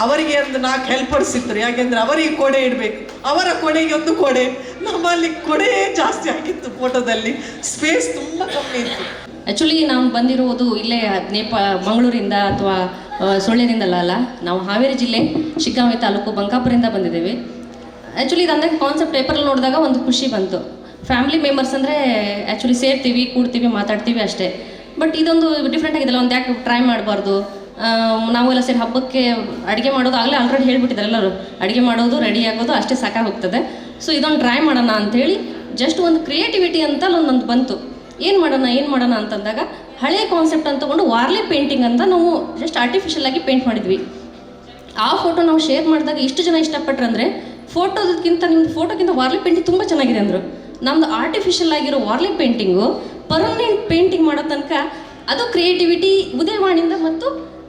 ಅವರಿಗೆ ಒಂದು 4 ಹೆಲ್ಪರ್ಸ್ ಇದ್ದರು. ಯಾಕೆಂದರೆ ಅವರಿಗೆ ಕೊಡೆ ಇಡಬೇಕು, ಅವರ ಕೊಡೆಗೆ ಒಂದು ಕೊಡೆ, ನಮ್ಮಲ್ಲಿ ಕೊಡೆ ಜಾಸ್ತಿ ಆಗಿತ್ತು. ಫೋಟೋದಲ್ಲಿ ಸ್ಪೇಸ್ ತುಂಬ ಕಮ್ಮಿ ಇತ್ತು. ಆ್ಯಕ್ಚುಲಿ ನಾವು ಬಂದಿರುವುದು ಇಲ್ಲೇ ಮಂಗಳೂರಿಂದ ಅಥವಾ ಸೊಳ್ಳೆರಿಂದಲ್ಲ ಅಲ್ಲ, ನಾವು ಹಾವೇರಿ ಜಿಲ್ಲೆ ಶಿಗ್ಗಾಂವಿ ತಾಲೂಕು ಬಂಕಾಪುರದಿಂದ ಬಂದಿದ್ದೇವೆ. ಆ್ಯಕ್ಚುಲಿ ಇದು ಅಂದಾಗ ಕಾನ್ಸೆಪ್ಟ್ ಪೇಪರಲ್ಲಿ ನೋಡಿದಾಗ ಒಂದು ಖುಷಿ ಬಂತು. ಫ್ಯಾಮಿಲಿ ಮೆಂಬರ್ಸ್ ಅಂದರೆ ಆ್ಯಕ್ಚುಲಿ ಸೇರ್ತೀವಿ, ಕೂಡ್ತೀವಿ, ಮಾತಾಡ್ತೀವಿ ಅಷ್ಟೇ. ಬಟ್ ಇದೊಂದು ಡಿಫ್ರೆಂಟ್ ಆಗಿದೆಲ್ಲ, ಒಂದು ಯಾಕೆ ಟ್ರೈ ಮಾಡಬಾರ್ದು, ನಾವೆಲ್ಲ ಸೇರಿ ಹಬ್ಬಕ್ಕೆ ಅಡುಗೆ ಮಾಡೋದು ಆಗಲೇ ಆಲ್ರೆಡಿ ಹೇಳ್ಬಿಟ್ಟಿದ್ದಾರೆ ಎಲ್ಲರೂ, ಅಡುಗೆ ಮಾಡೋದು ರೆಡಿ ಆಗೋದು ಅಷ್ಟೇ ಸಾಕಾಗೋಗ್ತದೆ. ಸೊ ಇದೊಂದು ಟ್ರೈ ಮಾಡೋಣ ಅಂಥೇಳಿ ಜಸ್ಟ್ ಒಂದು ಕ್ರಿಯೇಟಿವಿಟಿ ಅಂತ ಒಂದೊಂದು ಬಂತು. ಏನು ಮಾಡೋಣ ಅಂತಂದಾಗ ಹಳೆಯ ಕಾನ್ಸೆಪ್ಟ್ ಅಂತ ತೊಗೊಂಡು ವಾರ್ಲೆ ಪೇಂಟಿಂಗ್ ಅಂತ ನಾವು ಜಸ್ಟ್ ಆರ್ಟಿಫಿಷಿಯಲ್ ಆಗಿ ಪೇಂಟ್ ಮಾಡಿದ್ವಿ. ಆ ಫೋಟೋ ನಾವು ಶೇರ್ ಮಾಡಿದಾಗ ಇಷ್ಟು ಜನ ಇಷ್ಟಪಟ್ಟರು ಅಂದರೆ ನಿಮ್ಮದು ಫೋಟೋಕ್ಕಿಂತ ವಾರ್ಲೆ ಪೇಂಟಿಂಗ್ ತುಂಬ ಚೆನ್ನಾಗಿದೆ ಅಂದರು. ನಮ್ಮದು ಆರ್ಟಿಫಿಷಿಯಲ್ ಆಗಿರೋ ವಾರ್ಲೆ ಪೇಂಟಿಂಗು ಪರ್ಮನೆಂಟ್ ಪೇಂಟಿಂಗ್ ಮಾಡೋ ತನಕ ಅದು ಕ್ರಿಯೇಟಿವಿಟಿ ಉದಯವಾಣಿಯಿಂದ ಮತ್ತು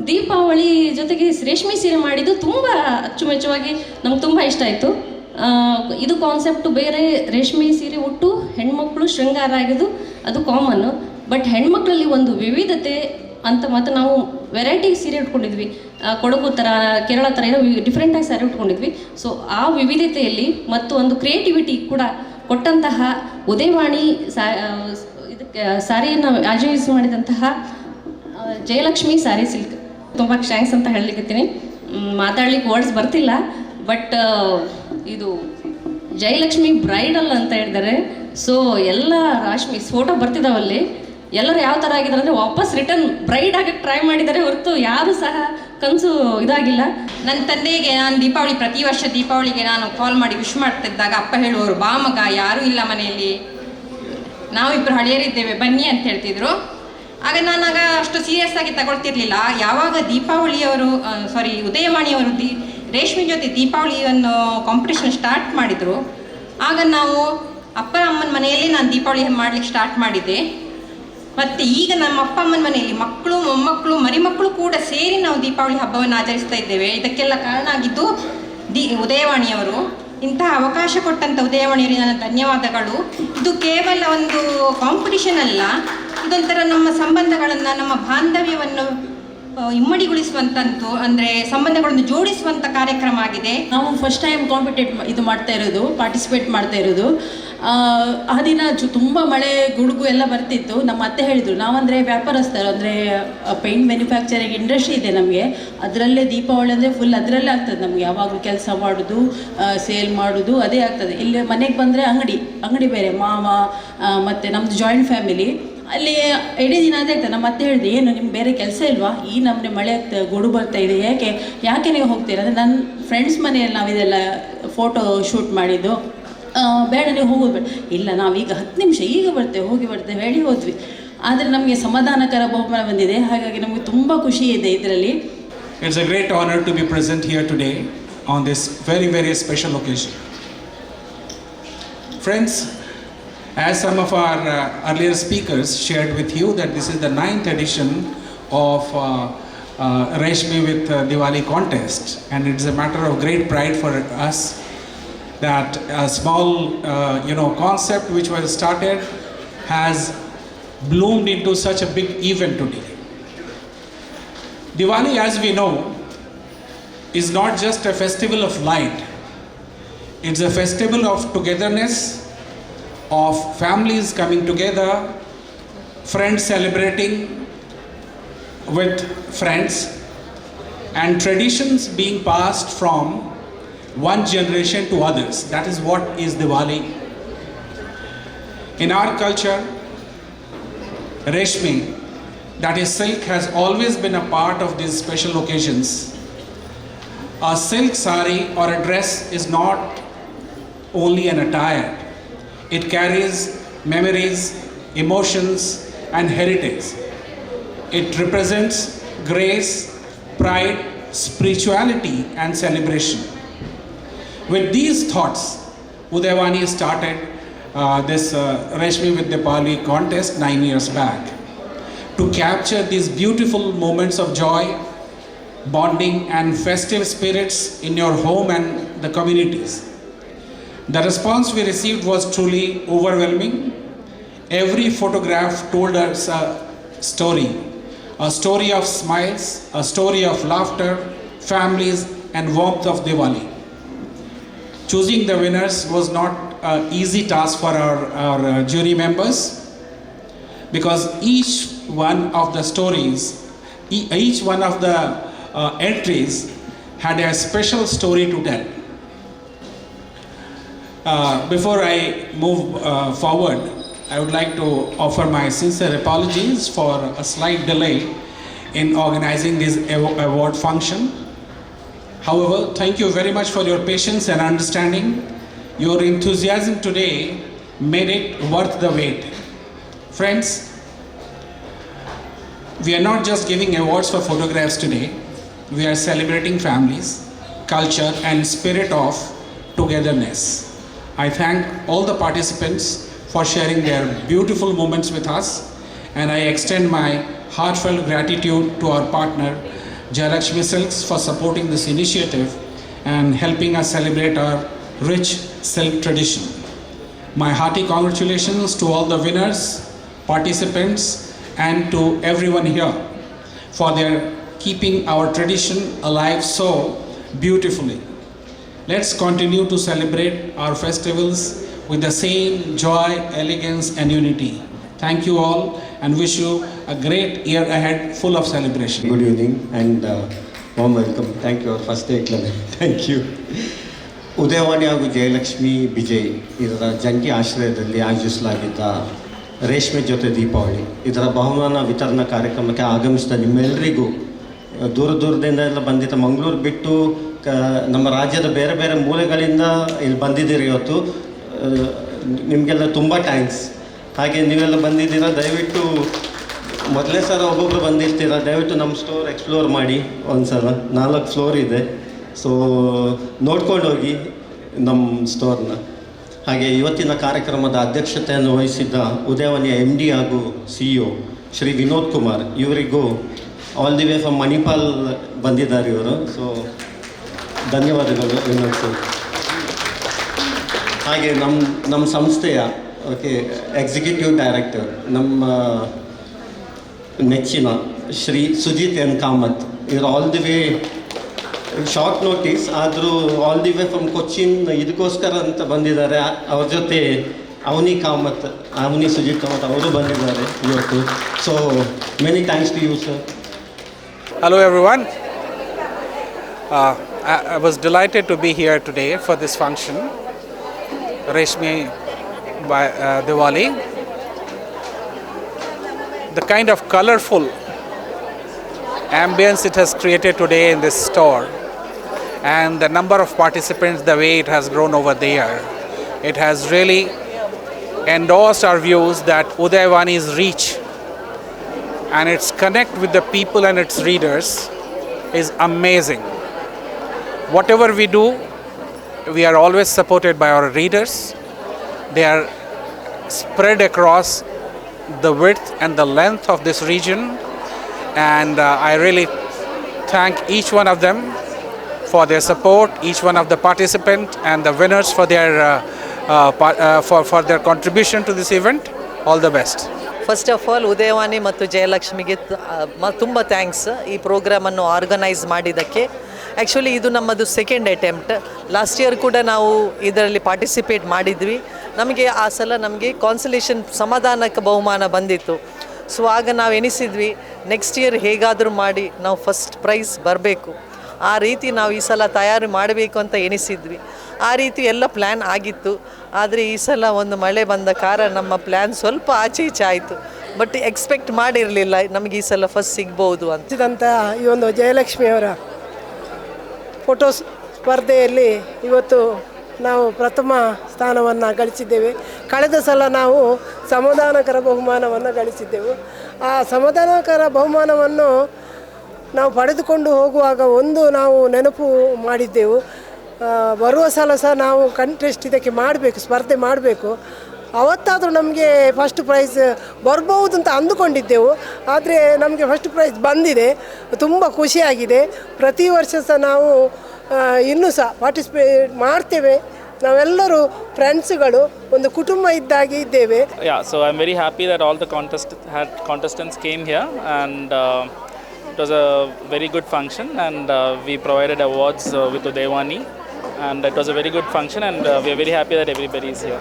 ದೀಪಾವಳಿ ಜೊತೆಗೆ ರೇಷ್ಮೆ ಸೀರೆ ಮಾಡಿದ್ದು ತುಂಬ ಅಚ್ಚುಮೆಚ್ಚುವಾಗಿ ನಮ್ಗೆ ತುಂಬ ಇಷ್ಟ ಆಯಿತು. ಇದು ಕಾನ್ಸೆಪ್ಟು ಬೇರೆ, ರೇಷ್ಮೆ ಸೀರೆ ಉಟ್ಟು ಹೆಣ್ಮಕ್ಳು ಶೃಂಗಾರ ಆಗಿದ್ದು ಅದು ಕಾಮನ್ನು. ಬಟ್ ಹೆಣ್ಮಕ್ಳಲ್ಲಿ ಒಂದು ವಿವಿಧತೆ ಅಂತ ಮತ್ತು ನಾವು ವೆರೈಟಿ ಸೀರೆ ಉಟ್ಕೊಂಡಿದ್ವಿ, ಕೊಡಗು ಥರ, ಕೇರಳ ಥರ ಏನೋ ಡಿಫ್ರೆಂಟಾಗಿ ಸ್ಯಾರಿ ಉಟ್ಕೊಂಡಿದ್ವಿ. ಸೊ ಆ ವಿವಿಧತೆಯಲ್ಲಿ ಮತ್ತು ಒಂದು ಕ್ರಿಯೇಟಿವಿಟಿ ಕೂಡ ಕೊಟ್ಟಂತಹ ಉದಯವಾಣಿ ಇದಕ್ಕೆ ಸ್ಯಾರಿಯನ್ನು ಆರ್ಗನೈಸ್ ಮಾಡಿದಂತಹ ಜಯಲಕ್ಷ್ಮಿ ಸ್ಯಾರಿ ಸಿಲ್ಕ್ ತುಂಬ ಥ್ಯಾಂಕ್ಸ್ ಅಂತ ಹೇಳಲಿಕ್ಕಿದ್ದೀನಿ. ಮಾತಾಡ್ಲಿಕ್ಕೆ ವರ್ಡ್ಸ್ ಬರ್ತಿಲ್ಲ. ಬಟ್ ಇದು ಜಯಲಕ್ಷ್ಮಿ ಬ್ರೈಡಲ್ ಅಂತ ಹೇಳಿದ್ದಾರೆ. ಸೊ ಎಲ್ಲ ರಾಶ್ಮಿ ಫೋಟೋ ಬರ್ತಿದ್ದಾವಲ್ಲಿ, ಎಲ್ಲರೂ ಯಾವ ಥರ ಆಗಿದ್ದಾರೆ ಅಂದರೆ ವಾಪಸ್ ರಿಟರ್ನ್ ಬ್ರೈಡ್ ಆಗಕ್ಕೆ ಟ್ರೈ ಮಾಡಿದ್ದಾರೆ ಹೊರತು ಯಾರು ಸಹ ಕನಸು ಇದಾಗಿಲ್ಲ. ನನ್ನ ತಂದೆಗೆ ನಾನು ದೀಪಾವಳಿ ಪ್ರತಿ ವರ್ಷ ದೀಪಾವಳಿಗೆ ನಾನು ಕಾಲ್ ಮಾಡಿ ವಿಶ್ ಮಾಡ್ತಿದ್ದಾಗ ಅಪ್ಪ ಹೇಳುವವರು, ಬಾ ಮಗ, ಯಾರೂ ಇಲ್ಲ ಮನೆಯಲ್ಲಿ, ನಾವಿಬ್ಬರು ಹಳೆಯರಿದ್ದೇವೆ ಬನ್ನಿ ಅಂತ ಹೇಳ್ತಿದ್ರು. ಆಗ ನಾನಾಗ ಅಷ್ಟು ಸೀರಿಯಸ್ ಆಗಿ ತಗೊಳ್ತಿರ್ಲಿಲ್ಲ. ಯಾವಾಗ ಉದಯವಾಣಿಯವರು ರೇಷ್ಮೆ ಜೊತೆ ದೀಪಾವಳಿಯನ್ನು ಕಾಂಪಿಟೇಷನ್ ಸ್ಟಾರ್ಟ್ ಮಾಡಿದರು, ಆಗ ನಾವು ಅಪ್ಪ ಅಮ್ಮನ ಮನೆಯಲ್ಲಿ ನಾನು ದೀಪಾವಳಿ ಮಾಡಲಿಕ್ಕೆ ಸ್ಟಾರ್ಟ್ ಮಾಡಿದ್ದೆ. ಮತ್ತು ಈಗ ನಮ್ಮ ಅಪ್ಪ ಅಮ್ಮನ ಮನೆಯಲ್ಲಿ ಮಕ್ಕಳು, ಮೊಮ್ಮಕ್ಕಳು, ಮರಿಮಕ್ಕಳು ಕೂಡ ಸೇರಿ ನಾವು ದೀಪಾವಳಿ ಹಬ್ಬವನ್ನು ಆಚರಿಸ್ತಾ ಇದ್ದೇವೆ. ಇದಕ್ಕೆಲ್ಲ ಕಾರಣ ಆಗಿದ್ದು ಉದಯವಾಣಿಯವರು. ಇಂತಹ ಅವಕಾಶ ಕೊಟ್ಟಂಥ ಉದಯವಾಣಿಯವರಿಗೆ ನನ್ನ ಧನ್ಯವಾದಗಳು. ಇದು ಕೇವಲ ಒಂದು ಕಾಂಪಿಟಿಷನ್ ಅಲ್ಲ, ಇದೊಂಥರ ನಮ್ಮ ಸಂಬಂಧಗಳನ್ನು, ನಮ್ಮ ಬಾಂಧವ್ಯವನ್ನು ಇಮ್ಮಡಿಗೊಳಿಸುವಂಥದ್ದು, ಅಂದರೆ ಸಂಬಂಧಗಳನ್ನು ಜೋಡಿಸುವಂಥ ಕಾರ್ಯಕ್ರಮ ಆಗಿದೆ. ನಾವು ಫಸ್ಟ್ ಟೈಮ್ ಪಾರ್ಟಿಸಿಪೇಟ್ ಮಾಡ್ತಾ ಇರೋದು. ಆ ದಿನ ತುಂಬ ಮಳೆ ಗುಡುಗು ಎಲ್ಲ ಬರ್ತಿತ್ತು. ನಮ್ಮ ಅತ್ತೆ ಹೇಳಿದರು, ನಾವಂದರೆ ವ್ಯಾಪಾರಸ್ಥರು, ಅಂದರೆ ಪೇಂಟ್ ಮ್ಯಾನುಫ್ಯಾಕ್ಚರಿಂಗ್ ಇಂಡಸ್ಟ್ರಿ ಇದೆ ನಮಗೆ, ಅದರಲ್ಲೇ ದೀಪಾವಳಿ ಅಂದರೆ ಫುಲ್ ಅದರಲ್ಲೇ ಆಗ್ತದೆ ನಮಗೆ. ಯಾವಾಗಲೂ ಕೆಲಸ ಮಾಡೋದು, ಸೇಲ್ ಮಾಡೋದು ಅದೇ ಆಗ್ತದೆ. ಇಲ್ಲಿ ಮನೆಗೆ ಬಂದರೆ ಅಂಗಡಿ ಬೇರೆ, ಮಾವ ಮತ್ತು ನಮ್ಮದು ಜಾಯಿಂಟ್ ಫ್ಯಾಮಿಲಿ, ಅಲ್ಲಿ ಇಡೀ ದಿನ ಅದೇ ಆಗ್ತದೆ. ನಮ್ಮ ಅತ್ತೆ ಹೇಳಿದೆ, ಏನು ನಿಮ್ಗೆ ಬೇರೆ ಕೆಲಸ ಇಲ್ವಾ, ಈ ನಮ್ಮನೆ ಮಳೆ ಆಗ್ತದೆ, ಗುಡು ಬರ್ತಾ ಇದೆ, ಯಾಕೆ ನೀವು ಹೋಗ್ತೀರಾ ಅಂದರೆ, ನನ್ನ ಫ್ರೆಂಡ್ಸ್ ಮನೆಯಲ್ಲಿ ನಾವು ಇದೆಲ್ಲ ಫೋಟೋ ಶೂಟ್ ಮಾಡಿದ್ದು. ಬೇಡ ನೀವು ಹೋಗೋದು ಬೇಡ, ಇಲ್ಲ ನಾವೀಗ 10 ನಿಮಿಷ ಈಗ ಹೋಗಿ ಬರ್ತೇವೆ ಹೇಳಿ ಹೋದ್ವಿ. ಆದರೆ ನಮಗೆ ಸಮಾಧಾನಕರ ಬಹುಮಾನ ಬಂದಿದೆ, ಹಾಗಾಗಿ ನಮಗೆ ತುಂಬ ಖುಷಿ ಇದೆ ಇದರಲ್ಲಿ. It's a great honor to be present here today on this very, very special occasion. Friends, as some of our earlier speakers shared with you, that this is the 9th edition of Reshmi with Diwali contest, and it is a matter of great pride for us that a small concept which was started has bloomed into such a big event today. Diwali, as we know, is not just a festival of light. It's a festival of togetherness, of families coming together, friends celebrating with friends, and traditions being passed from one generation to others. That is what is Diwali. In our culture, Reshmi, that is silk, has always been a part of these special occasions. A silk sari or a dress is not only an attire. It carries memories, emotions, and heritage. It represents grace, pride, spirituality, and celebration. With these thoughts, Udayawani started this Reshmi with Diwali contest 9 years back to capture these beautiful moments of joy, bonding, and festive spirits in your home and the communities. The response we received was truly overwhelming. Every photograph told us a story of smiles, a story of laughter, families, and warmth of Diwali. Choosing the winners was not an easy task for our jury members, because each one of the stories, each one of the entries had a special story to tell. Before I move forward, I would like to offer my sincere apologies for a slight delay in organizing this award function. However, thank you very much for your patience and understanding. Your enthusiasm today made it worth the wait. Friends, we are not just giving awards for photographs today. We are celebrating families, culture, and spirit of togetherness. I thank all the participants for sharing their beautiful moments with us, and I extend my heartfelt gratitude to our partner Jayalakshmi Silks for supporting this initiative and helping us celebrate our rich silk tradition. My hearty congratulations to all the winners, participants, and to everyone here for their keeping our tradition alive so beautifully. Let's continue to celebrate our festivals with the same joy, elegance, and unity. Thank you all, and wish you a great year ahead full of celebration. Good evening and warm welcome. Thank you, our first day club. Thank you. Udayavani ಹಾಗೂ ಜಯಲಕ್ಷ್ಮಿ ವಿಜಯ್ ಇದರ ಜಂಟಿ ಆಶ್ರಯದಲ್ಲಿ ಆಯೋಜಿಸಲಾಗಿದ್ದ ರೇಷ್ಮೆ ಜೊತೆ ದೀಪಾವಳಿ ಇದರ ಬಹುಮಾನ ವಿತರಣಾ ಕಾರ್ಯಕ್ರಮಕ್ಕೆ ಆಗಮಿಸಿದ ನಿಮ್ಮೆಲ್ಲರಿಗೂ ದೂರದಿಂದ ಎಲ್ಲ ಬಂದಿದ್ದ ಮಂಗಳೂರು ಬಿಟ್ಟು ನಮ್ಮ ರಾಜ್ಯದ ಬೇರೆ ಬೇರೆ ಮೂಲೆಗಳಿಂದ ಇಲ್ಲಿ ಬಂದಿದ್ದೀರಿ ಇವತ್ತು. ನಿಮಗೆಲ್ಲ ತುಂಬ ಥ್ಯಾಂಕ್ಸ್. ಹಾಗೆ ನೀವೆಲ್ಲ ಬಂದಿದ್ದೀರಾ, ದಯವಿಟ್ಟು ಮೊದಲೇ ಸಲ ಒಬ್ಬೊಬ್ಬರು ಬಂದಿರ್ತೀರ, ದಯವಿಟ್ಟು ನಮ್ಮ ಸ್ಟೋರ್ ಎಕ್ಸ್ಪ್ಲೋರ್ ಮಾಡಿ ಒಂದು ಸಲ. 4 ಫ್ಲೋರ್ ಇದೆ, ಸೊ ನೋಡ್ಕೊಂಡು ಹೋಗಿ ನಮ್ಮ ಸ್ಟೋರ್ನ. ಹಾಗೆ ಇವತ್ತಿನ ಕಾರ್ಯಕ್ರಮದ ಅಧ್ಯಕ್ಷತೆಯನ್ನು ವಹಿಸಿದ್ದ ಉದಯವಾಣಿಯ MD ಹಾಗೂ CEO ಶ್ರೀ ವಿನೋದ್ ಕುಮಾರ್, ಇವರಿಗೂ all the way from Manipal ಬಂದಿದ್ದಾರೆ ಇವರು. ಸೊ ಧನ್ಯವಾದಗಳು ವಿನೋದ್ ಸರ್. ಹಾಗೆ ನಮ್ಮ ಸಂಸ್ಥೆಯ ಎಕ್ಸಿಕ್ಯೂಟಿವ್ ಡೈರೆಕ್ಟರ್ ನಮ್ಮ ನೆಚ್ಚಿನ ಶ್ರೀ ಸುಜಿತ್ ಎನ್ ಕಾಮತ್, ಇವರು all the way short notice ಆದರೂ all the way from Cochin ಇದಕ್ಕೋಸ್ಕರ ಅಂತ ಬಂದಿದ್ದಾರೆ. ಅವ್ರ ಜೊತೆ ಅವನಿ ಸುಜಿತ್ ಕಾಮತ್ ಅವರು ಬಂದಿದ್ದಾರೆ ಇವತ್ತು. So many thanks to you sir. Hello everyone. I was delighted to be here today for this function, Reshmi Diwali. The kind of colorful ambience it has created today in this store, and the number of participants, the way it has grown over the year, it has really endorsed our views that Udayawani's reach and its connect with the people and its readers is amazing. Whatever we do, we are always supported by our readers. They are spread across the width and the length of this region, and I really thank each one of them for their support, each one of the participants and the winners for their contribution to this event. All the best. First of all Udayavani ಮತ್ತು ಜಯಲಕ್ಷ್ಮಿಗೆ ತುಂಬ thanks ಈ ಪ್ರೋಗ್ರಾಮನ್ನು organise ಮಾಡಿದ್ದಕ್ಕೆ. Actually ಇದು ನಮ್ಮದು second attempt. Last year ಕೂಡ ನಾವು ಇದರಲ್ಲಿ participate ಮಾಡಿದ್ವಿ. ನಮಗೆ ಆ ಸಲ ನಮಗೆ ಕಾನ್ಸಲೇಷನ್ ಸಮಾಧಾನಕ್ಕೆ ಬಹುಮಾನ ಬಂದಿತ್ತು. ಸೊ ಆಗ ನಾವು ಎನಿಸಿದ್ವಿ ನೆಕ್ಸ್ಟ್ ಇಯರ್ ಹೇಗಾದರೂ ಮಾಡಿ ನಾವು ಫಸ್ಟ್ ಪ್ರೈಸ್ ಬರಬೇಕು, ಆ ರೀತಿ ನಾವು ಈ ಸಲ ತಯಾರು ಮಾಡಬೇಕು ಅಂತ ಎನಿಸಿದ್ವಿ. ಆ ರೀತಿ ಎಲ್ಲ ಪ್ಲ್ಯಾನ್ ಆಗಿತ್ತು. ಆದರೆ ಈ ಸಲ ಒಂದು ಮಳೆ ಬಂದ ಕಾರಣ ನಮ್ಮ ಪ್ಲ್ಯಾನ್ ಸ್ವಲ್ಪ ಆಚೆ ಈಚೆ ಆಯಿತು. ಬಟ್ ಎಕ್ಸ್ಪೆಕ್ಟ್ ಮಾಡಿರಲಿಲ್ಲ ನಮಗೆ ಈ ಸಲ ಫಸ್ಟ್ ಸಿಗ್ಬೋದು ಅಂತ. ಈ ಒಂದು ಜಯಲಕ್ಷ್ಮಿಯವರ ಫೋಟೋ ಸ್ಪರ್ಧೆಯಲ್ಲಿ ಇವತ್ತು ನಾವು ಪ್ರಥಮ ಸ್ಥಾನವನ್ನು ಗಳಿಸಿದ್ದೇವೆ. ಕಳೆದ ಸಲ ನಾವು ಸಮಾಧಾನಕರ ಬಹುಮಾನವನ್ನು ಗಳಿಸಿದ್ದೆವು. ಆ ಸಮಾಧಾನಕರ ಬಹುಮಾನವನ್ನು ನಾವು ಪಡೆದುಕೊಂಡು ಹೋಗುವಾಗ ಒಂದು ನಾವು ನೆನಪು ಮಾಡಿದ್ದೆವು, ಬರುವ ಸಲ ಸಹ ನಾವು ಕಂಟೆಸ್ಟ್ ಇದಕ್ಕೆ ಮಾಡಬೇಕು, ಸ್ಪರ್ಧೆ ಮಾಡಬೇಕು. ಅವತ್ತಾದರೂ ನಮಗೆ ಫಸ್ಟ್ ಪ್ರೈಸ್ ಬರ್ಬೋದು ಅಂತ ಅಂದುಕೊಂಡಿದ್ದೆವು. ಆದರೆ ನಮಗೆ ಫಸ್ಟ್ ಪ್ರೈಸ್ ಬಂದಿದೆ, ತುಂಬ ಖುಷಿಯಾಗಿದೆ. ಪ್ರತಿ ವರ್ಷ ಸಹ ನಾವು ಇನ್ನೂ ಸಹ ಪಾರ್ಟಿಸಿಪೇಟ್ ಮಾಡ್ತೇವೆ. ನಾವೆಲ್ಲರೂ ಫ್ರೆಂಡ್ಸ್ಗಳು, ಒಂದು ಕುಟುಂಬ ಇದ್ದಾಗೆ ಇದ್ದೇವೆ. So I'm very happy that all the contestants came here, and it was a very good function, and we provided awards with Udayawani, and it was a very good function, and we are very happy that everybody is here.